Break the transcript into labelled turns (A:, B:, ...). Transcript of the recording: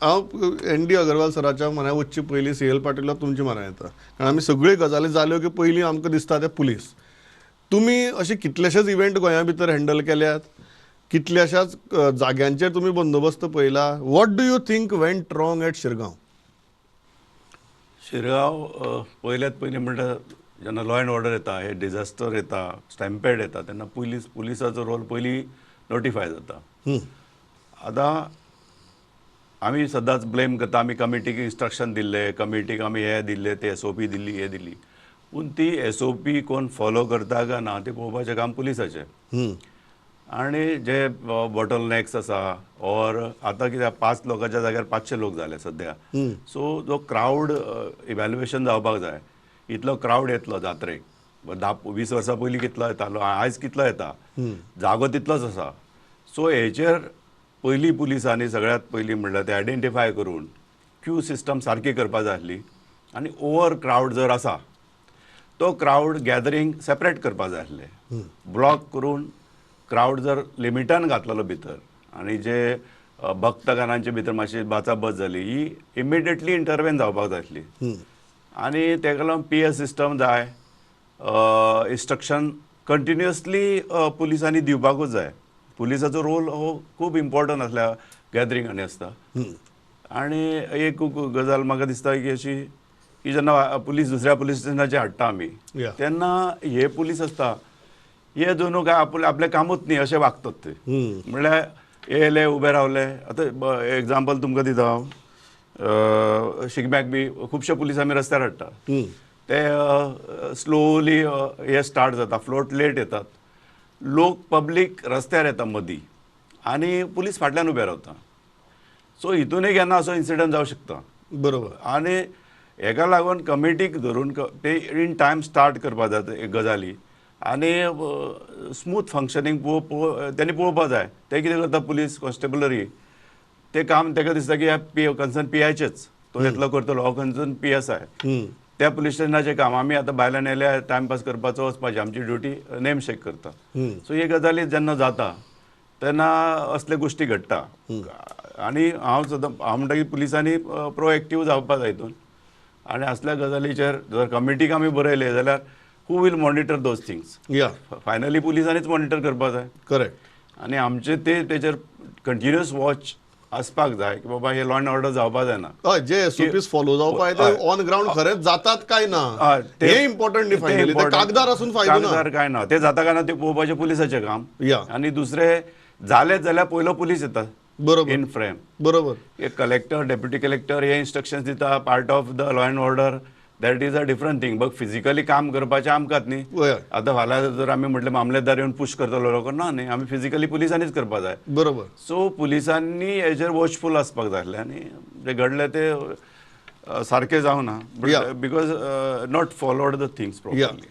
A: हांव एन.डी. अगरवाल सराच्या म्हऱ्या वचचे पयलीं सी.एल. पाटील तुमचे म्हऱ्या येता, कारण आमी सगळ्यो गजाली जाल्यो की पयलीं आमकां दिसता ते पुलीस. तुमी अशे कितलेशेच इव्हेंट गोंया भितर हँडल केल्यात, कितल्याशाच जाग्यांचेर तुमी बंदोबस्त पळयला. What do you think went wrong at Shirgaon?
B: Shirgaon पयल्यात पयलीं म्हणटा जेन्ना लॉ अँड ऑर्डर येता, हे डिझास्टर येता, स्टॅम्पेड येता, तेन्ना पुलिसाचो रोल पयलीं नोटिफाय जाता. आतां आमी सदांच ब्लेम करता, आमी कमिटीक इन्स्ट्रक्शन दिल्ले, कमिटीक आमी हे दिल्ले, ते SOP दिल्ली, हे दिल्ली, पूण ती SOP कोण फॉलो करता काय ना ते पळोवपाचें काम पुलिसाचें. आनी जे बॉटलनेक्स आसा ऑर आतां कित्याक 5 लोकांच्या जाग्यार 500 लोक जाले सद्या. सो जो क्रावड इवॅल्युएशन जावपाक जाय, इतलो क्रावड येतलो जात्रेक. 10-20 वर्सां पयलीं कितलो येतालो, आयज कितलो येता, जागो तितलोच आसा. सो हेचेर पयलीं पुलिसांनी सगळ्यात पयलीं म्हणल्यार ते आयडेंटिफाय करून क्यू सिस्टम सारकी करपाक जाय आसली. आनी ओवर क्रावड जर आसा तो क्रावड गॅदरींग सेपरेट करपाक जाय आसलें. ब्लॉक करून क्रावड जर लिमिटान घातलेलो भितर आनी जे भक्तगणांचे भितर मातशी बाचाबच जाली, ही इमिडिएटली इंटरवेन जावपाक जाय आसली. आनी तेका लागून PS सिस्टम जाय, इन्स्ट्रक्शन कंटिन्युअसली पुलिसांनी दिवपाकूच जाय. पुलिसाचो रोल हो खूब इम्पॉर्टंट आसल्या गॅदरिंगांनी आसता. आनी एक गजाल म्हाका दिसता की अशी की जेन्ना पुलीस दुसऱ्या पुलीस स्टेशनाचेर हाडटा आमी, तेन्ना हे पुलीस आसता हे दोनू काय आपलें कामूच न्ही अशें वागतात ते. म्हणल्यार येयले उबे रावले. आतां एग्जाम्पल तुमकां दिता हांव, शिगम्याक बी खुबशे पुलीस आमी रस्त्यार हाडटा, ते स्लोली हे स्टार्ट जाता, फ्लोट लेट येतात, लोक पब्लीक रस्त्यार येता मदीं आनी पुलीस फाटल्यान उबे रावता. सो हितूनय केन्ना असो इन्सिडंट जावं शकता.
A: बरोबर.
B: आनी हेका लागून कमिटीक धरून ते इन टायम स्टार्ट करपाक जाय गजाली आनी स्मूथ फंक्शनींग त्यांनी पळोवपाक जाय. ते कितें करता पुलीस कॉन्स्टेबलरी, ते काम ताका दिसता की कन्सर्न PIचेच तो येतलो करतलो, हो कन्सर्न PSI. त्या पुलीस स्टेशनाचें काम आमी आतां भायल्यान येयल्या टायमपास करपाचो वचपाचें, आमची ड्युटी नेम शेक करता. सो हे गजाली जेन्ना जाता तेन्ना असले गोश्टी घडटा. आनी हांव म्हणटा की पुलिसांनी प्रोएक्टीव जावपाक जाय हितून. आनी असल्या गजालीचेर जर कमिटीक आमी बरयले जाल्यार who will monitor those things. Finally पुलिसांनीच मॉनिटर करपाक जाय.
A: करेक्ट.
B: आनी आमचे तेचेर कंटिन्युअस वॉच आसपाक जाय की बाबा हे लॉ अँड ऑर्डर जावपाक जायना.
A: हय, जे SOPs फॉलो जावपाक ते ऑन ग्राउंड खरेंच जातात काय ना हे इम्पॉर्टंट न्ही. फायनली ते कागदार असून फायदो ना.
B: कागदार काय ना, ते जाता काय ना ते पळोवपाचें पुलिसाचें काम. आनी दुसरे जालेच जाल्यार पयलो पुलीस येता. बरोबर. In frame. बरोबर. कलेक्टर, डेप्युटी कलेक्टर हे इन्स्ट्रक्शन्स दिता, part of the law and order. That is a different thing. बघ फिजिकली काम करपाचें आमकांच न्ही. आतां फाल्यां जर आमी म्हटलें मामलेदार येवन पुश करतलो लोक ना न्ही, आमी फिजिकली पुलिसांनीच करपाक जाय. बरोबर. सो पुलिसांनी हेचेर वॉचफूल आसपाक जाय आसलें आनी जे घडलें ते सारकें जावना because not followed the things properly.